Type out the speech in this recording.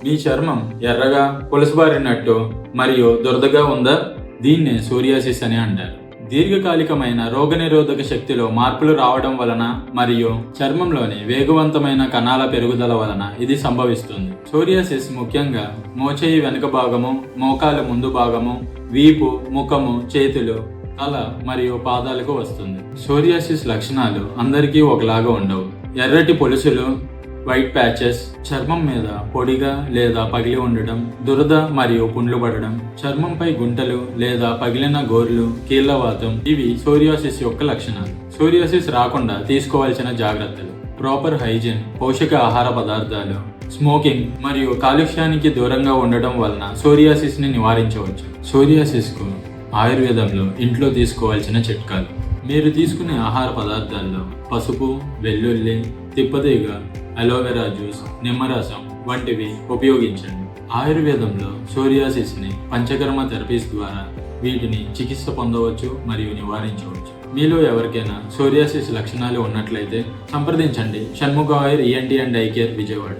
మీ చర్మం ఎర్రగా పులసబారినట్టు మరియు దురదగా ఉందా? దీన్నే సోరియాసిస్ అని అంటారు. దీర్ఘకాలికమైన రోగనిరోధక శక్తిలో మార్పులు రావడం వలన మరియు చర్మంలోని వేగవంతమైన కణాల పెరుగుదల వలన ఇది సంభవిస్తుంది. సోరియాసిస్ ముఖ్యంగా మోచేయి వెనుక భాగము, మోకాలు ముందు భాగము, వీపు, ముఖము, చేతులు, తల మరియు పాదాలకు వస్తుంది. సోరియాసిస్ లక్షణాలు అందరికీ ఒకలాగా ఉండవు. ఎర్రటి పొలుసులు, వైట్ ప్యాచెస్, చర్మం మీద పొడిగా లేదా పగిలి ఉండడం, దురద మరియు పుండ్లు పడడం, చర్మంపై గుంటలు లేదా పగిలిన గోర్లు, కీళ్లవాతం ఇవి సోరియాసిస్ యొక్క లక్షణాలు. సోరియాసిస్ రాకుండా తీసుకోవాల్సిన జాగ్రత్తలు: ప్రాపర్ హైజీన్, పోషక ఆహార పదార్థాలు, స్మోకింగ్ మరియు కాలుష్యానికి దూరంగా ఉండడం వలన సోరియాసిస్ ని నివారించవచ్చు. సోరియాసిస్ కు ఆయుర్వేదంలో ఇంట్లో తీసుకోవాల్సిన చిట్కాలు: మీరు తీసుకునే ఆహార పదార్థాల్లో పసుపు, వెల్లుల్లి, తిప్పతీగ, అలోవెరా జ్యూస్, నిమ్మరసం వంటివి ఉపయోగించండి. ఆయుర్వేదంలో సోరియాసిస్ ని పంచకర్మ థెరపీస్ ద్వారా వీటిని చికిత్స పొందవచ్చు మరియు నివారించవచ్చు. మీలో ఎవరికైనా సోరియాసిస్ లక్షణాలు ఉన్నట్లయితే సంప్రదించండి Shanmukha Ayur ENT and eye care Vijayawada.